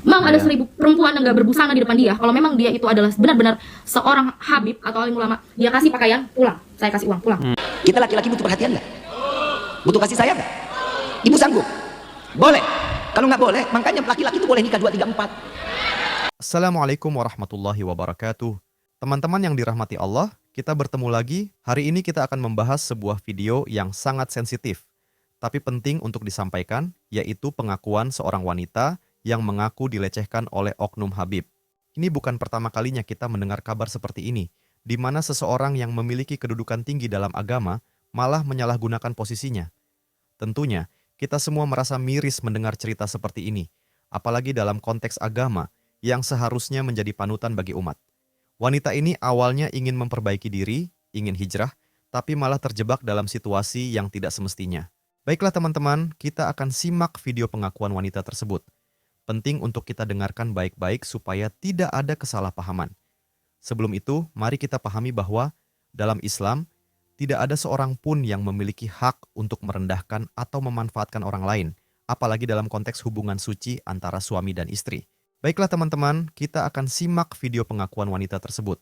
Mau ada 1000 perempuan yang nggak berbusana di depan dia, kalau memang dia itu adalah benar-benar seorang habib atau alim ulama, dia kasih pakaian, pulang. Saya kasih uang, pulang. Kita laki-laki butuh perhatian nggak? Butuh kasih sayang nggak? Ibu sanggup? Boleh. Kalau nggak boleh, makanya laki-laki itu boleh nikah 2, 3, 4. Assalamualaikum warahmatullahi wabarakatuh. Teman-teman yang dirahmati Allah, kita bertemu lagi. Hari ini kita akan membahas sebuah video yang sangat sensitif, tapi penting untuk disampaikan, yaitu pengakuan seorang wanita yang mengaku dilecehkan oleh oknum Habib. Ini bukan pertama kalinya kita mendengar kabar seperti ini, di mana seseorang yang memiliki kedudukan tinggi dalam agama malah menyalahgunakan posisinya. Tentunya, kita semua merasa miris mendengar cerita seperti ini, apalagi dalam konteks agama yang seharusnya menjadi panutan bagi umat. Wanita ini awalnya ingin memperbaiki diri, ingin hijrah, tapi malah terjebak dalam situasi yang tidak semestinya. Baiklah teman-teman, kita akan simak video pengakuan wanita tersebut. Penting untuk kita dengarkan baik-baik supaya tidak ada kesalahpahaman. Sebelum itu, mari kita pahami bahwa dalam Islam, tidak ada seorang pun yang memiliki hak untuk merendahkan atau memanfaatkan orang lain, apalagi dalam konteks hubungan suci antara suami dan istri. Baiklah teman-teman, kita akan simak video pengakuan wanita tersebut.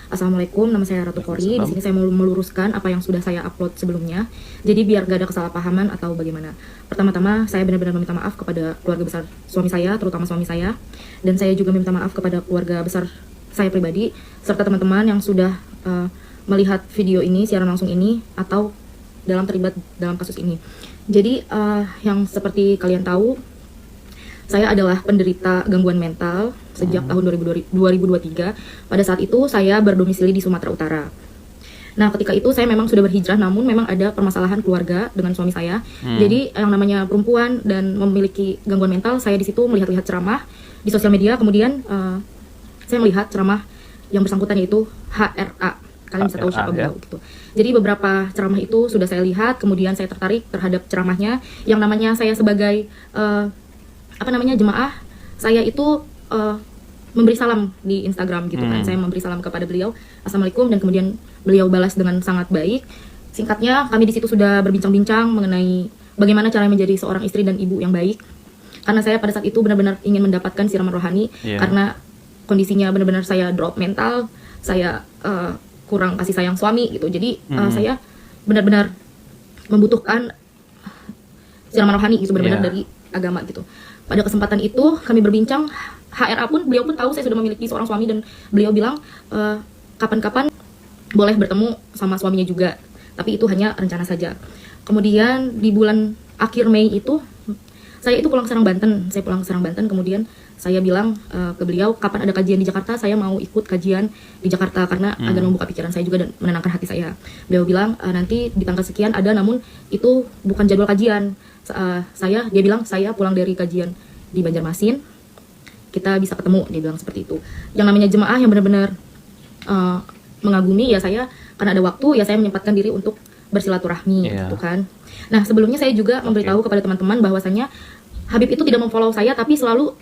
Assalamualaikum, nama saya Ratu Kori. Di sini saya mau meluruskan apa yang sudah saya upload sebelumnya. Jadi biar gak ada kesalahpahaman atau bagaimana. Pertama-tama, saya benar-benar meminta maaf kepada keluarga besar suami saya, terutama suami saya. Dan saya juga meminta maaf kepada keluarga besar saya pribadi, serta teman-teman yang sudah melihat video ini, siaran langsung ini, atau terlibat dalam kasus ini. Jadi, yang seperti kalian tahu, saya adalah penderita gangguan mental sejak tahun 2023. Pada saat itu saya berdomisili di Sumatera Utara. Nah, ketika itu saya memang sudah berhijrah, namun memang ada permasalahan keluarga dengan suami saya. Jadi yang namanya perempuan dan memiliki gangguan mental, saya di situ melihat-lihat ceramah di sosial media. Kemudian saya melihat ceramah yang bersangkutan yaitu HRA. Kalian bisa tahu siapa beliau gitu. Jadi beberapa ceramah itu sudah saya lihat, kemudian saya tertarik terhadap ceramahnya. Yang namanya saya sebagai jemaah, saya itu memberi salam di Instagram gitu kan. Saya memberi salam kepada beliau, Assalamualaikum, dan kemudian beliau balas dengan sangat baik. Singkatnya, kami di situ sudah berbincang-bincang mengenai bagaimana cara menjadi seorang istri dan ibu yang baik. Karena saya pada saat itu benar-benar ingin mendapatkan siraman rohani, karena kondisinya benar-benar saya drop mental, saya kurang kasih sayang suami gitu. Jadi saya benar-benar membutuhkan siraman rohani gitu, benar-benar dari agama gitu. Pada kesempatan itu kami berbincang, HRA pun, beliau pun tahu saya sudah memiliki seorang suami, dan beliau bilang kapan-kapan boleh bertemu sama suaminya juga, tapi itu hanya rencana saja. Kemudian di bulan akhir Mei itu saya itu pulang ke Serang Banten, kemudian saya bilang ke beliau, kapan ada kajian di Jakarta, saya mau ikut kajian di Jakarta karena agar membuka pikiran saya juga dan menenangkan hati saya. Beliau bilang nanti di tanggal sekian ada, namun itu bukan jadwal kajian. Dia bilang saya pulang dari kajian di Banjarmasin, kita bisa ketemu, dia bilang seperti itu. Yang namanya jemaah yang benar-benar mengagumi ya, saya karena ada waktu ya saya menyempatkan diri untuk bersilaturahmi gitu kan. Nah, sebelumnya saya juga memberitahu kepada teman-teman bahwasanya Habib itu tidak memfollow saya, tapi selalu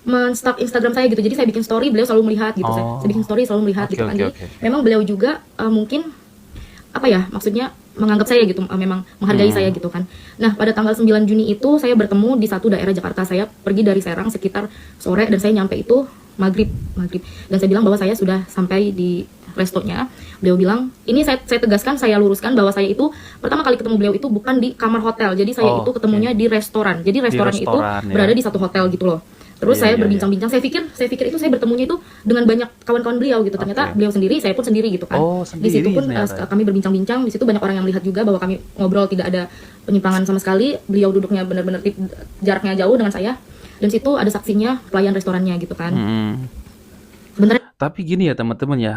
men-stalk Instagram saya gitu. Jadi saya bikin story, beliau selalu melihat gitu. Saya bikin story selalu melihat gitu kan. Jadi memang beliau juga mungkin maksudnya menganggap saya gitu, memang menghargai saya gitu kan. Nah, pada tanggal 9 Juni itu saya bertemu di satu daerah Jakarta. Saya pergi dari Serang sekitar sore dan saya nyampe itu maghrib. Dan saya bilang bahwa saya sudah sampai di restonya. Beliau bilang, ini saya tegaskan, saya luruskan bahwa saya itu pertama kali ketemu beliau itu bukan di kamar hotel. Jadi saya itu ketemunya di restoran. Jadi restorannya itu berada di satu hotel gitu loh. Terus saya berbincang-bincang, saya pikir itu saya bertemunya itu dengan banyak kawan-kawan beliau gitu. Ternyata beliau sendiri, saya pun sendiri gitu kan. Di situ pun kami berbincang-bincang, di situ banyak orang yang melihat juga bahwa kami ngobrol tidak ada penyimpangan sama sekali. Beliau duduknya benar-benar jaraknya jauh dengan saya. Dan situ ada saksinya pelayan restorannya gitu kan. Sebenarnya tapi gini ya teman-teman ya,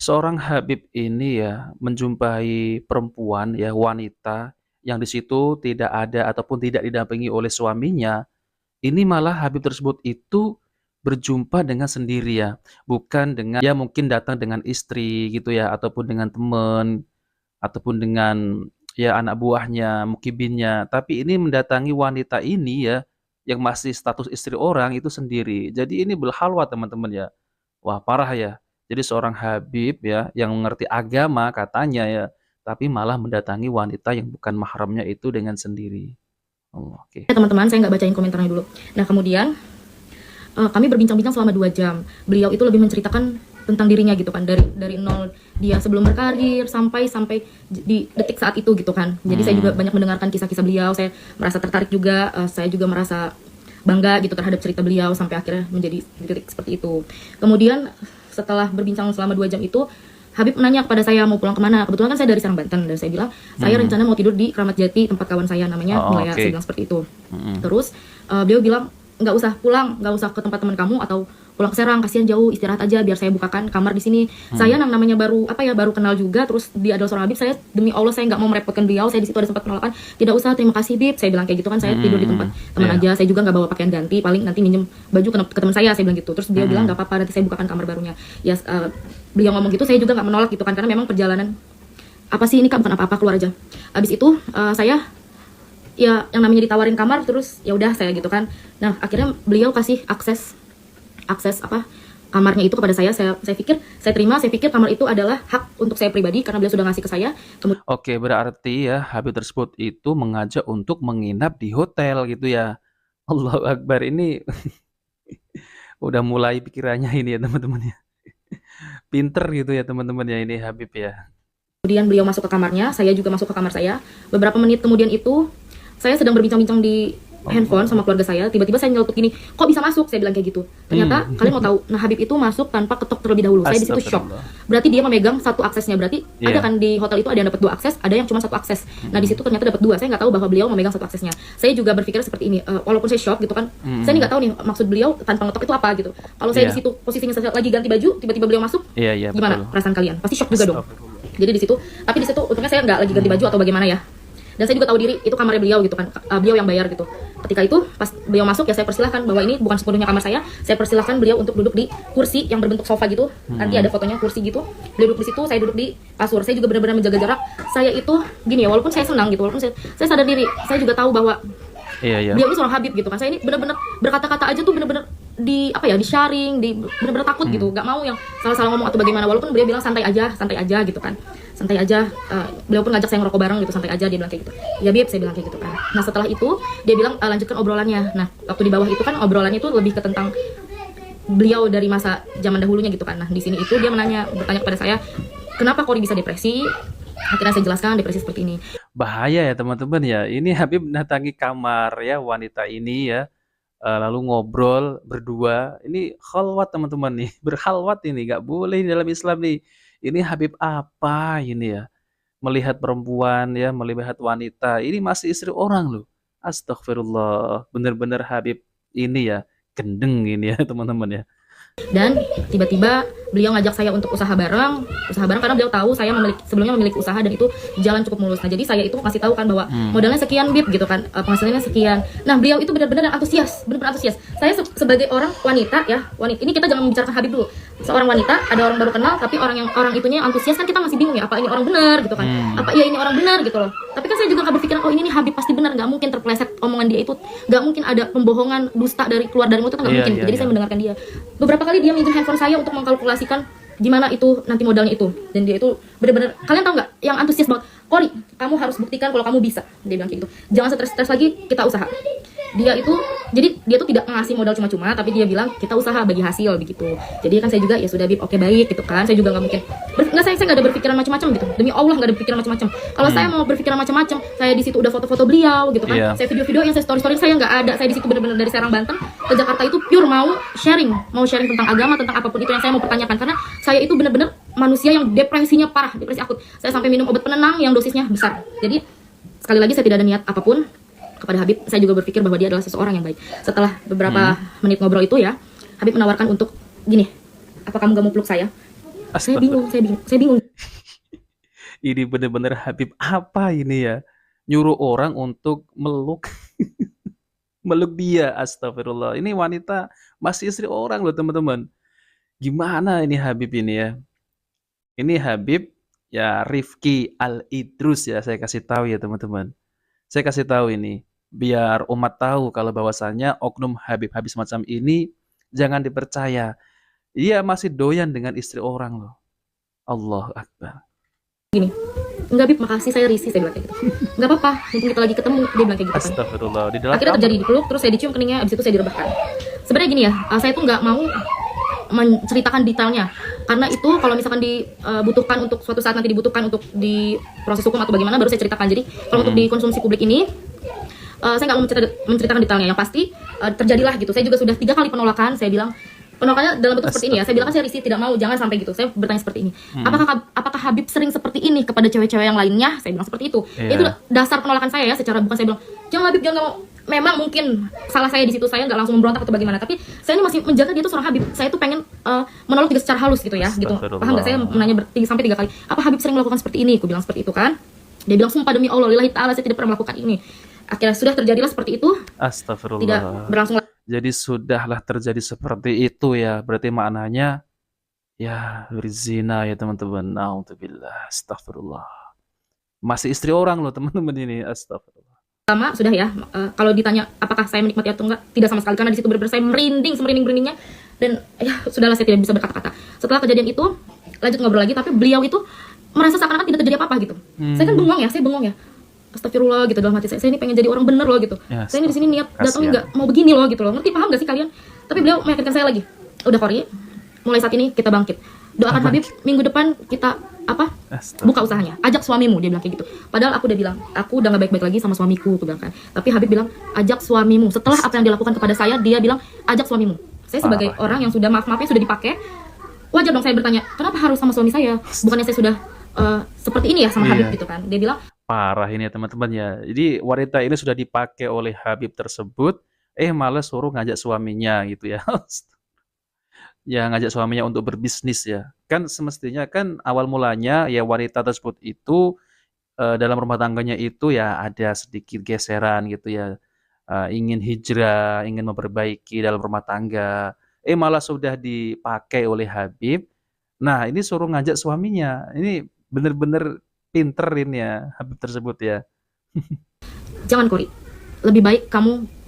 seorang Habib ini ya menjumpai perempuan ya, wanita yang di situ tidak ada ataupun tidak didampingi oleh suaminya. Ini malah Habib tersebut itu berjumpa dengan sendiri ya, bukan dengan ya mungkin datang dengan istri gitu ya, ataupun dengan teman, ataupun dengan ya anak buahnya, mukibinnya. Tapi ini mendatangi wanita ini ya, yang masih status istri orang itu sendiri. Jadi ini berhalwa teman-teman ya. Wah parah ya. Jadi seorang Habib ya, yang mengerti agama katanya ya, tapi malah mendatangi wanita yang bukan mahramnya itu dengan sendiri. Oh, teman-teman, saya nggak bacain komentarnya dulu. Nah, kemudian kami berbincang-bincang selama 2 jam. Beliau itu lebih menceritakan tentang dirinya gitu kan, dari nol dia sebelum berkarir sampai di detik saat itu gitu kan. Jadi saya juga banyak mendengarkan kisah-kisah beliau, saya merasa tertarik juga, saya juga merasa bangga gitu terhadap cerita beliau sampai akhirnya menjadi titik seperti itu. Kemudian setelah berbincang selama 2 jam itu, Habib menanya kepada saya mau pulang kemana. Kebetulan kan saya dari Serang Banten, dan saya bilang saya rencana mau tidur di Kramat Jati tempat kawan saya namanya Mulaya. Saya bilang seperti itu. Terus beliau bilang nggak usah pulang, nggak usah ke tempat teman kamu atau pulang ke Serang, kasihan jauh, istirahat aja biar saya bukakan kamar di sini. Saya namanya baru baru kenal juga, terus dia adalah seorang Habib. Saya demi Allah saya nggak mau merepotkan beliau. Saya di situ ada sempat penolakan, tidak usah, terima kasih Bib, saya bilang kayak gitu kan. Saya tidur di tempat teman aja, saya juga nggak bawa pakaian ganti, paling nanti minjem baju ke teman saya bilang gitu. Terus dia bilang nggak apa-apa, nanti saya bukakan kamar barunya. Ya beliau ngomong gitu, saya juga nggak menolak gitu kan, karena memang perjalanan apa sih ini Kak, bukan apa-apa, keluar aja. Habis itu saya ya yang namanya ditawarin kamar, terus ya udah saya gitu kan. Nah akhirnya beliau kasih akses kamarnya itu kepada saya. Saya pikir saya terima, saya pikir kamar itu adalah hak untuk saya pribadi karena beliau sudah ngasih ke saya. Oke, berarti ya Habib tersebut itu mengajak untuk menginap di hotel gitu ya. Allahu Akbar, ini udah mulai pikirannya ini ya teman-teman ya. Pinter gitu ya teman-teman ya ini Habib ya. Kemudian beliau masuk ke kamarnya, saya juga masuk ke kamar saya. Beberapa menit kemudian itu saya sedang berbincang-bincang di handphone sama keluarga saya, tiba-tiba saya nyeletuk gini, kok bisa masuk? Saya bilang kayak gitu. Ternyata kalian mau tahu, nah Habib itu masuk tanpa ketok terlebih dahulu. Saya di situ shock. Berarti dia memegang satu aksesnya. Berarti ada kan di hotel itu ada yang dapat 2 akses, ada yang cuma 1 akses. Nah di situ ternyata dapat 2. Saya nggak tahu bahwa beliau memegang 1 aksesnya. Saya juga berpikir seperti ini, walaupun saya shock gitu kan, saya nggak tahu nih maksud beliau tanpa ngetok itu apa gitu. Kalau saya di situ posisinya saya lagi ganti baju, tiba-tiba beliau masuk, gimana perasaan kalian? Pasti shock juga dong. Jadi di situ, tapi di situ untungnya saya nggak lagi ganti baju atau bagaimana ya. Dan saya juga tahu diri itu kamarnya beliau gitu kan, beliau yang bayar gitu. Ketika itu pas beliau masuk ya saya persilahkan, bahwa ini bukan sepenuhnya kamar saya persilahkan beliau untuk duduk di kursi yang berbentuk sofa gitu. Nanti ada fotonya kursi gitu, beliau duduk di situ, saya duduk di kasur. Saya juga benar-benar menjaga jarak. Saya itu gini ya, walaupun saya senang gitu, walaupun saya sadar diri, saya juga tahu bahwa beliau ini seorang Habib gitu kan. Saya ini benar-benar berkata-kata aja tuh benar-benar di sharing, benar-benar takut gitu, nggak mau yang salah-salah ngomong atau bagaimana. Walaupun beliau bilang santai aja gitu kan, santai aja. Beliau pun ngajak saya ngerokok bareng gitu, santai aja dia bilang kayak gitu. Ya Bib, saya bilang kayak gitu kan. Nah setelah itu dia bilang lanjutkan obrolannya. Nah waktu di bawah itu kan obrolannya itu lebih ke tentang beliau dari masa zaman dahulunya gitu kan. Nah di sini itu dia bertanya kepada saya, kenapa Kori bisa depresi? Akhirnya saya jelaskan depresi seperti ini. Bahaya ya teman-teman ya. Ini Habib mendatangi kamar ya wanita ini ya. Lalu ngobrol berdua. Ini khalwat teman-teman nih. Berkhalwat ini. Gak boleh dalam Islam nih. Ini Habib apa ini ya? Melihat perempuan ya, melihat wanita. Ini masih istri orang loh. Astagfirullah. Bener-bener Habib ini ya. Gendeng ini ya teman-teman ya. Dan tiba-tiba beliau ngajak saya untuk usaha bareng karena beliau tahu saya sebelumnya memiliki usaha dan itu jalan cukup mulus. Nah jadi saya itu masih tahu kan bahwa modalnya sekian Bib gitu kan, penghasilannya sekian. Nah beliau itu benar-benar antusias, Saya sebagai orang wanita ya, ini kita jangan membicarakan Habib dulu. Seorang wanita, ada orang baru kenal, tapi orang itunya antusias kan, kita masih bingung ya, apa ini orang benar gitu kan, apa ya ini orang benar gitu loh. Tapi kan saya juga nggak berpikiran, oh ini nih Habib pasti benar, nggak mungkin terpleset omongan dia itu, nggak mungkin ada pembohongan dusta keluar dari mulut itu nggak mungkin. Jadi saya mendengarkan dia. Beberapa kali dia minjem handphone saya untuk mengkalkulasikan gimana itu nanti modalnya itu, dan dia itu benar-benar, kalian tahu nggak, yang antusias banget, Kori kamu harus buktikan kalau kamu bisa, dia bilang kayak gitu, jangan stres lagi, kita usaha. Jadi dia tuh tidak ngasih modal cuma-cuma, tapi dia bilang kita usaha bagi hasil begitu. Jadi kan saya juga ya sudah Bib, oke baik gitu kan. Saya juga nggak mungkin saya nggak ada berpikiran macam-macam gitu. Demi Allah nggak ada berpikiran macam-macam. Kalau saya mau berpikiran macam-macam, saya di situ udah foto-foto beliau gitu kan. Saya video-video yang saya story saya nggak ada. Saya di situ benar-benar dari Serang Banten ke Jakarta itu pure mau sharing tentang agama, tentang apapun itu yang saya mau pertanyakan, karena saya itu benar-benar manusia yang depresinya parah, depresi akut. Saya sampai minum obat penenang yang dosisnya besar. Jadi sekali lagi saya tidak ada niat apapun kepada Habib. Saya juga berpikir bahwa dia adalah seseorang yang baik. Setelah beberapa menit ngobrol itu ya, Habib menawarkan untuk gini, apa kamu gak mau peluk saya? Saya bingung. Ini bener-bener Habib apa ini ya? Nyuruh orang untuk meluk meluk dia. Astagfirullah. Ini wanita masih istri orang loh teman-teman. Gimana ini Habib ini ya? Ini Habib ya Rifki Al-Idrus ya, saya kasih tahu ya teman-teman. Saya kasih tahu ini biar umat tahu kalau bahwasannya oknum Habib-Habib semacam ini jangan dipercaya. Dia masih doyan dengan istri orang loh. Allahu Akbar. Gini, enggak Bib, makasih, saya risih, saya bilang kayak gitu. Enggak apa-apa, mumpung kita lagi ketemu, dia bilang kayak gitu kan. Astagfirullah. Di dalam akhirnya terjadi dipeluk, terus saya dicium keningnya, abis itu saya direbahkan. Sebenarnya gini ya, saya tuh nggak mau menceritakan detailnya karena itu kalau misalkan dibutuhkan untuk suatu saat nanti dibutuhkan untuk di proses hukum atau bagaimana baru saya ceritakan. Jadi kalau untuk dikonsumsi publik ini saya nggak mau menceritakan detailnya. Yang pasti terjadilah gitu. Saya juga sudah 3 kali penolakan. Saya bilang penolakannya dalam bentuk seperti ini ya. Saya bilang kan saya risih, tidak mau, jangan sampai gitu. Saya bertanya seperti ini. Apakah Habib sering seperti ini kepada cewek-cewek yang lainnya? Saya bilang seperti itu. Itu dasar penolakan saya ya. Secara bukan saya bilang jangan Habib, jangan mau. Memang mungkin salah saya di situ, saya nggak langsung memberontak atau bagaimana, tapi saya ini masih menjaga dia itu seorang Habib. Saya tuh pengen menolak juga secara halus gitu ya, gitu. Paham nggak? Saya menanya sampai 3 kali. Apa Habib sering melakukan seperti ini? Aku bilang seperti itu kan. Dia bilang sumpah demi Allah, lillahi ta'ala saya tidak pernah melakukan ini. Akhirnya sudah terjadilah seperti itu. Astagfirullah. Tidak berlangsung lagi. Jadi sudahlah terjadi seperti itu ya. Berarti maknanya ya berzina ya teman-teman. Nauzubillah. Astagfirullah. Masih istri orang loh teman-teman ini. Astagfirullah. Lama sudah ya. Kalau ditanya apakah saya menikmati atau enggak, tidak sama sekali karena di situ benar-benar saya merinding semerinding-merindingnya dan ya sudahlah saya tidak bisa berkata-kata. Setelah kejadian itu lanjut ngobrol lagi, tapi beliau itu merasa seakan-akan tidak terjadi apa-apa gitu. Saya kan bengong ya, saya bengong ya. Astagfirullah gitu dalam hati saya ini pengen jadi orang bener loh gitu. Ya, saya ini di sini niat datangnya nggak mau begini loh gitu loh. Ngerti, paham gak sih kalian? Tapi beliau meyakinkan saya lagi. Udah Kori, mulai saat ini kita bangkit. Doakan Habib minggu depan kita buka usahanya. Ajak suamimu, dia bilang kayak gitu. Padahal aku udah bilang, aku udah gak baik-baik lagi sama suamiku, aku bilang kan. Tapi Habib bilang, ajak suamimu. Setelah apa yang dilakukan kepada saya, dia bilang, ajak suamimu. Saya sebagai orang yang sudah maaf-maafnya sudah dipakai, wajar dong saya bertanya, kenapa harus sama suami saya? Bukannya saya sudah seperti ini ya sama Habib gitu kan. Dia bilang, parah ini ya teman-teman ya. Jadi wanita ini sudah dipakai oleh Habib tersebut, malah suruh ngajak suaminya gitu ya. Ya ngajak suaminya untuk berbisnis ya. Kan semestinya kan awal mulanya ya wanita tersebut itu dalam rumah tangganya itu ya ada sedikit geseran gitu ya. Ingin hijrah, ingin memperbaiki dalam rumah tangga. Malah sudah dipakai oleh Habib. Nah, ini suruh ngajak suaminya. Ini bener-bener pinterin ya Habib tersebut ya. jangan Kori, lebih baik kamu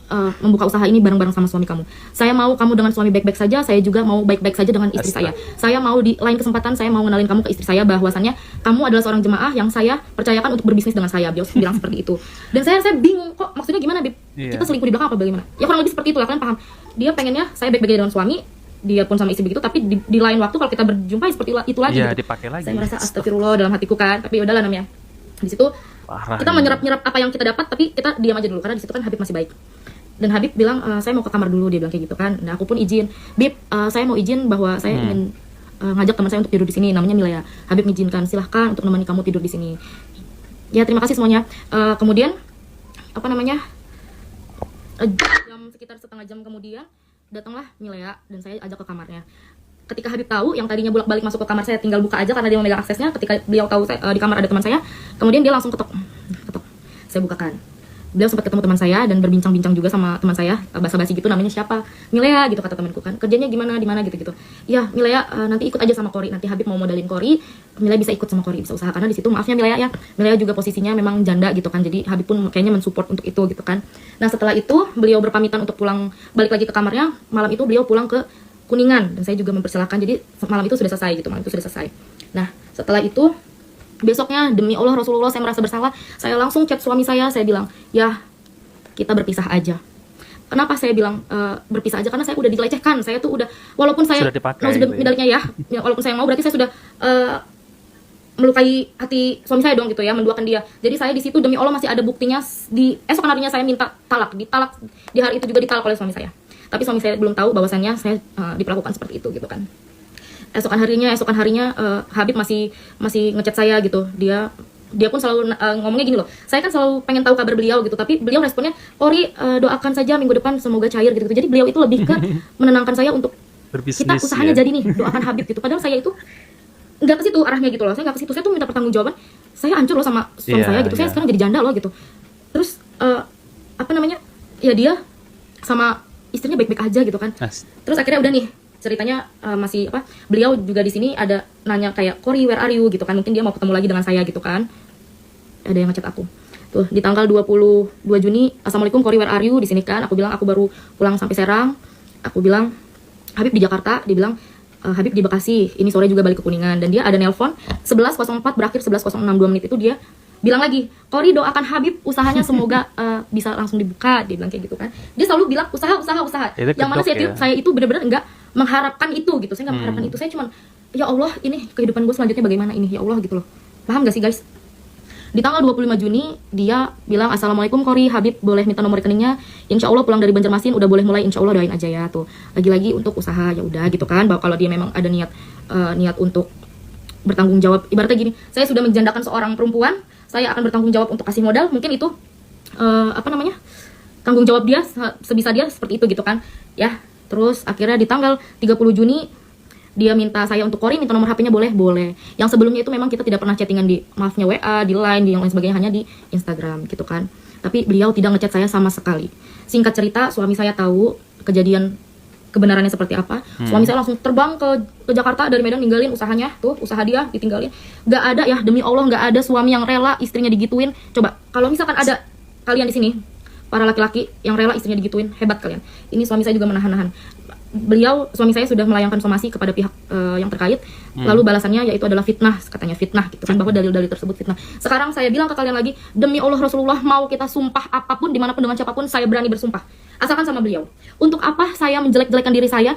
membuka usaha ini bareng-bareng sama suami kamu. Saya mau kamu dengan suami baik-baik saja, saya juga mau baik-baik saja dengan istri saya. Saya mau di lain kesempatan saya mau ngenalin kamu ke istri saya bahwasannya kamu adalah seorang jemaah yang saya percayakan untuk berbisnis dengan saya. Beliau bilang seperti itu. Dan saya bingung, kok maksudnya gimana Bib? Kita selingkuh di belakang apa bagaimana? Ya kurang lebih seperti itu lah, kalian paham. Dia pengennya saya baik-baik dengan suami, dia pun sama istri begitu, tapi di lain waktu kalau kita berjumpa seperti itu lagi. Iya, gitu. dipakai lagi. Saya merasa astagfirullah dalam hatiku kan, tapi udahlah namanya. Di situ parah kita ini. menyerap apa yang kita dapat, tapi kita diam aja dulu karena di situ kan Habib masih baik. Dan Habib bilang saya mau ke kamar dulu, dia bilang kayak gitu kan. Nah aku pun izin, Bib, saya mau izin bahwa saya ingin ngajak teman saya untuk tidur di sini, namanya Milaya. Habib mengizinkan, silahkan untuk menemani kamu tidur di sini. Ya terima kasih semuanya. Kemudian apa namanya? Sekitar setengah jam kemudian datanglah Milaya dan saya ajak ke kamarnya. Ketika Habib tahu yang tadinya bolak-balik masuk ke kamar saya tinggal buka aja karena dia memegang aksesnya, ketika beliau tahu di kamar ada teman saya, kemudian dia langsung ketok. Saya bukakan. Beliau sempat ketemu teman saya dan berbincang-bincang juga sama teman saya, basa-basi gitu, namanya siapa? Milea gitu kata temanku kan. Kerjanya gimana di mana gitu-gitu. Ya, Milea nanti ikut aja sama Kori. Nanti Habib mau modalin Kori, Milea bisa ikut sama Kori, bisa usaha karena di situ maafnya Milea ya. Milea juga posisinya memang janda gitu kan. Jadi Habib pun kayaknya mensupport untuk itu gitu kan. Nah, setelah itu beliau berpamitan untuk pulang balik lagi ke kamarnya. Malam itu beliau pulang ke Kuningan dan saya juga mempersilahkan. Jadi malam itu sudah selesai gitu, malam itu sudah selesai. Nah, setelah itu besoknya demi Allah Rasulullah saya merasa bersalah. Saya langsung chat suami saya bilang, "Ya, kita berpisah aja." Kenapa saya bilang berpisah aja? Karena saya udah dilecehkan. Saya tuh udah, walaupun saya medalinya ya, walaupun saya mau berarti saya sudah melukai hati suami saya dong gitu ya, menduakan dia. Jadi saya di situ demi Allah masih ada buktinya. Di esokan harinya saya minta talak, ditalak di hari itu juga ditalak oleh suami saya. Tapi suami saya belum tahu bahwasannya saya diperlakukan seperti itu gitu kan. Esokan harinya Habib masih ngechat saya gitu. Dia pun selalu ngomongnya gini loh. Saya kan selalu pengen tahu kabar beliau gitu, tapi beliau responnya, "Kori, doakan saja minggu depan semoga cair gitu." Jadi beliau itu lebih ke menenangkan saya untuk berbisnis, kita usahanya ya. jadi nih, doakan Habib gitu. Padahal saya itu nggak ke situ arahnya gitu loh. Saya nggak ke situ. Saya tuh minta pertanggungjawaban. Saya hancur loh sama suami saya gitu. Saya sekarang jadi janda loh gitu. Terus apa namanya? Ya dia sama istrinya baik-baik aja gitu kan. Terus akhirnya udah nih ceritanya masih beliau juga di sini ada nanya kayak, "Kori, where are you?" gitu kan. Mungkin dia mau ketemu lagi dengan saya gitu kan. Ada yang ngechat aku. Tuh, di tanggal 22 Juni, "Assalamualaikum Kori, where are you?" di sini kan. Aku bilang aku baru pulang sampai Serang. Aku bilang Habib di Jakarta, dia bilang Habib di Bekasi. Ini sore juga balik ke Kuningan dan dia ada nelpon 11.04 berakhir 11.06 2 menit itu dia bilang lagi, Kori doakan Habib usahanya semoga bisa langsung dibuka, dia bilang kayak gitu kan. Dia selalu bilang usaha. Itu Yang mana kedok ya. saya itu benar-benar nggak mengharapkan itu gitu. Saya nggak mengharapkan itu. Saya cuman ya Allah, ini kehidupan gue selanjutnya bagaimana ini, ya Allah gitu loh. Paham gak sih guys? Di tanggal 25 Juni dia bilang, Assalamualaikum Kori, Habib boleh minta nomor rekeningnya, insya Allah pulang dari Banjarmasin udah boleh mulai, insya Allah doain aja ya. Tuh lagi-lagi untuk usaha, ya udah gitu kan, bahwa kalau dia memang ada niat untuk bertanggung jawab, ibaratnya gini, saya sudah menjandakan seorang perempuan, saya akan bertanggung jawab untuk kasih modal, mungkin itu tanggung jawab dia sebisa dia seperti itu gitu kan ya. Terus akhirnya di tanggal 30 Juni dia minta saya untuk Kori minta nomor HP-nya, boleh. Yang sebelumnya itu memang kita tidak pernah chattingan di, maafnya WA, di Line, di yang lain sebagainya, hanya di Instagram gitu kan. Tapi beliau tidak ngechat saya sama sekali. Singkat cerita, suami saya tahu kejadian kebenarannya seperti apa. Suami saya langsung terbang ke Jakarta dari Medan, ninggalin usahanya, tuh usaha dia ditinggalin. Gak ada ya, demi Allah gak ada suami yang rela istrinya digituin. Coba kalau misalkan ada kalian di sini, para laki-laki yang rela istrinya digituin, hebat kalian. Ini suami saya juga menahan-nahan. Suami saya sudah melayangkan somasi kepada pihak yang terkait. Lalu balasannya yaitu adalah fitnah, katanya fitnah gitu kan, bahwa dalil-dalil tersebut fitnah. Sekarang saya bilang ke kalian lagi, demi Allah Rasulullah, mau kita sumpah apapun, dimanapun dengan siapapun, saya berani bersumpah, asalkan sama beliau. Untuk apa saya menjelek-jelekan diri saya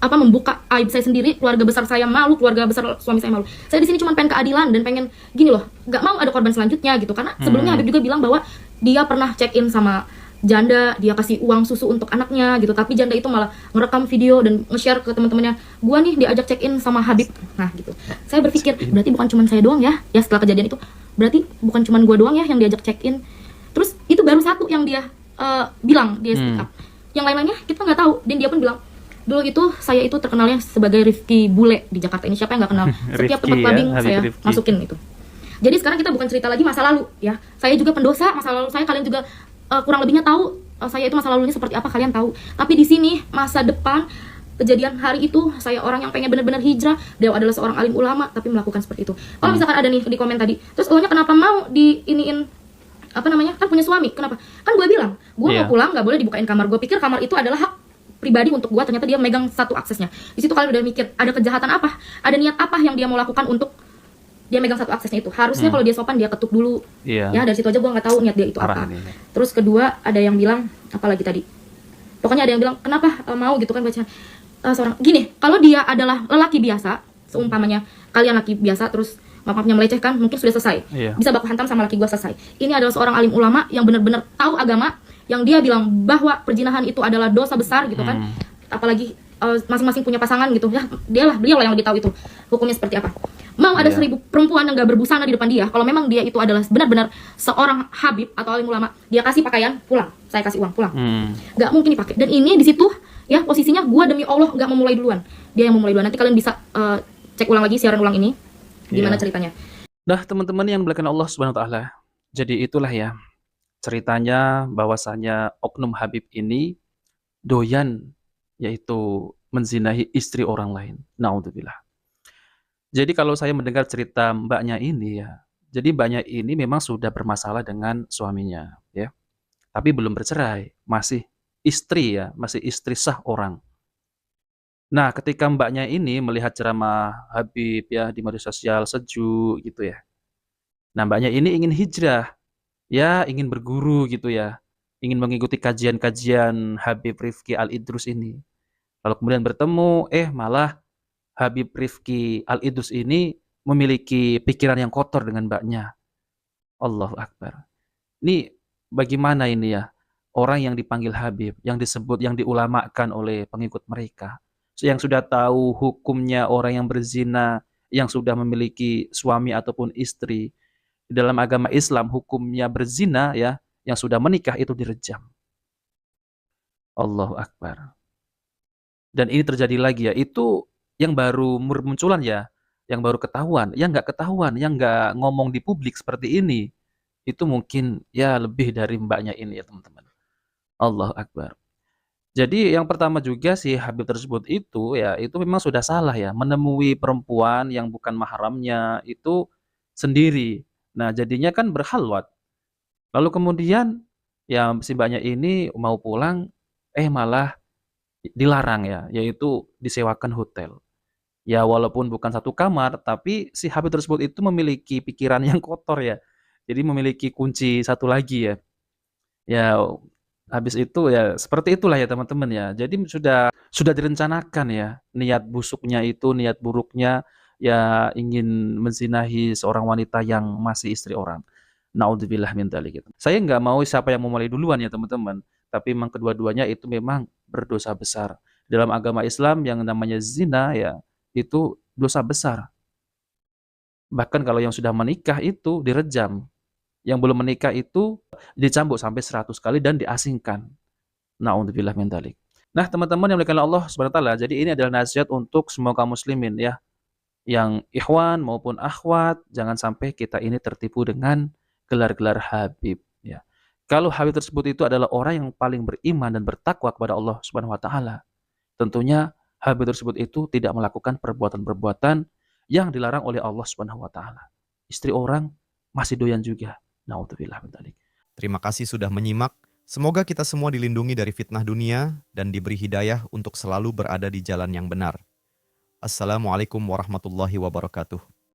membuka aib saya sendiri, keluarga besar saya malu, keluarga besar suami saya malu. Saya di sini cuma pengen keadilan dan pengen gini loh, gak mau ada korban selanjutnya gitu. Karena sebelumnya Habib juga bilang bahwa dia pernah check in sama janda, dia kasih uang susu untuk anaknya gitu, tapi janda itu malah ngerekam video dan nge-share ke teman-temannya, gua nih diajak check in sama Habib. Nah gitu, saya berpikir berarti bukan cuma saya doang ya setelah kejadian itu, berarti bukan cuma gua doang ya yang diajak check in. Terus itu baru satu yang dia bilang, dia speak up. Yang lain-lainnya kita nggak tahu. Dan dia pun bilang, dulu itu saya itu terkenalnya sebagai Rifki Bule di Jakarta ini, siapa yang nggak kenal? Setiap tempat clubbing saya masukin itu. Jadi sekarang kita bukan cerita lagi masa lalu ya, saya juga pendosa masa lalu saya, kalian juga kurang lebihnya tahu saya itu masa lalunya seperti apa, kalian tahu. Tapi di sini masa depan, kejadian hari itu, saya orang yang pengen benar-benar hijrah, dia adalah seorang alim ulama tapi melakukan seperti itu. Kalau misalkan ada nih di komen tadi, terus lo nya kenapa mau diiniin kan punya suami, kenapa? Kan gue bilang gue mau pulang nggak boleh dibukain kamar, gue pikir kamar itu adalah hak pribadi untuk gue, ternyata dia megang satu aksesnya. Di situ kalian udah mikir ada kejahatan apa, ada niat apa yang dia mau lakukan untuk dia megang satu aksesnya itu. Harusnya kalau dia sopan dia ketuk dulu. Ya dari situ aja gue nggak tahu niat dia itu apa. Terus kedua ada yang bilang apalagi tadi, pokoknya ada yang bilang kenapa mau gitu kan bacaan seorang gini, kalau dia adalah lelaki biasa, seumpamanya kalian laki biasa terus maafnya melecehkan, mungkin sudah selesai, bisa baku hantam sama laki gue selesai. Ini adalah seorang alim ulama yang benar-benar tahu agama, yang dia bilang bahwa perzinahan itu adalah dosa besar gitu kan. Apalagi masing-masing punya pasangan gitu ya, beliau lah yang lebih tahu itu hukumnya seperti apa. Mau ada 1000 perempuan yang gak berbusana di depan dia, kalau memang dia itu adalah benar-benar seorang habib atau alim ulama, dia kasih pakaian pulang, saya kasih uang pulang, gak mungkin dipakai. Dan ini di situ ya posisinya gue demi Allah gak memulai duluan, dia yang memulai duluan. Nanti kalian bisa cek ulang lagi siaran ulang ini gimana ceritanya. Nah teman-teman yang dimuliakan Allah Subhanahu Wa Taala, jadi itulah ya ceritanya bahwasanya oknum Habib ini doyan yaitu menzinahi istri orang lain. Naudzubillah. Jadi kalau saya mendengar cerita mbaknya ini ya, jadi mbaknya ini memang sudah bermasalah dengan suaminya ya, tapi belum bercerai, masih istri ya, masih istri sah orang. Nah, ketika mbaknya ini melihat ceramah Habib ya di media sosial sejuk gitu ya. Nah, mbaknya ini ingin hijrah, ya ingin berguru gitu ya, ingin mengikuti kajian-kajian Habib Rifki Al-Idrus ini. Lalu kemudian bertemu, malah Habib Rifki Al-Idrus ini memiliki pikiran yang kotor dengan mbaknya. Allahu Akbar. Ini bagaimana ini ya, orang yang dipanggil Habib, yang disebut, yang diulamakan oleh pengikut mereka, yang sudah tahu hukumnya orang yang berzina, yang sudah memiliki suami ataupun istri. Di dalam agama Islam hukumnya berzina ya, yang sudah menikah itu direjam. Allahu Akbar. Dan ini terjadi lagi ya, itu yang baru bermunculan ya, yang baru ketahuan, yang nggak ketahuan, yang nggak ngomong di publik seperti ini, itu mungkin ya lebih dari mbaknya ini ya teman-teman. Allahu Akbar. Jadi yang pertama juga si Habib tersebut itu ya, itu memang sudah salah ya, menemui perempuan yang bukan mahramnya itu sendiri. Nah jadinya kan berkhalwat. Lalu kemudian ya si mbaknya ini mau pulang, malah dilarang ya, yaitu disewakan hotel. Ya walaupun bukan satu kamar, tapi si Habib tersebut itu memiliki pikiran yang kotor ya. Jadi memiliki kunci satu lagi ya. Ya habis itu ya seperti itulah ya teman-teman ya. Jadi sudah direncanakan ya niat busuknya itu, niat buruknya ya ingin menzinahi seorang wanita yang masih istri orang. Naudzubillah min dzalik gitu. Saya nggak mau siapa yang memulai duluan ya teman-teman, tapi memang kedua-duanya itu memang berdosa besar. Dalam agama Islam yang namanya zina ya itu dosa besar. Bahkan kalau yang sudah menikah itu direjam, yang belum menikah itu dicambuk sampai 100 kali dan diasingkan. Naudzubillah min dzalik. Nah, teman-teman yang dimuliakan Allah Subhanahu wa taala, jadi ini adalah nasihat untuk semua kaum muslimin ya, yang ikhwan maupun akhwat, jangan sampai kita ini tertipu dengan gelar-gelar Habib ya. Kalau Habib tersebut itu adalah orang yang paling beriman dan bertakwa kepada Allah Subhanahu wa taala, tentunya Habib tersebut itu tidak melakukan perbuatan-perbuatan yang dilarang oleh Allah Subhanahu wa taala. Istri orang masih doyan juga. Naudzubillah min dzalik. Terima kasih sudah menyimak. Semoga kita semua dilindungi dari fitnah dunia dan diberi hidayah untuk selalu berada di jalan yang benar. Assalamualaikum warahmatullahi wabarakatuh.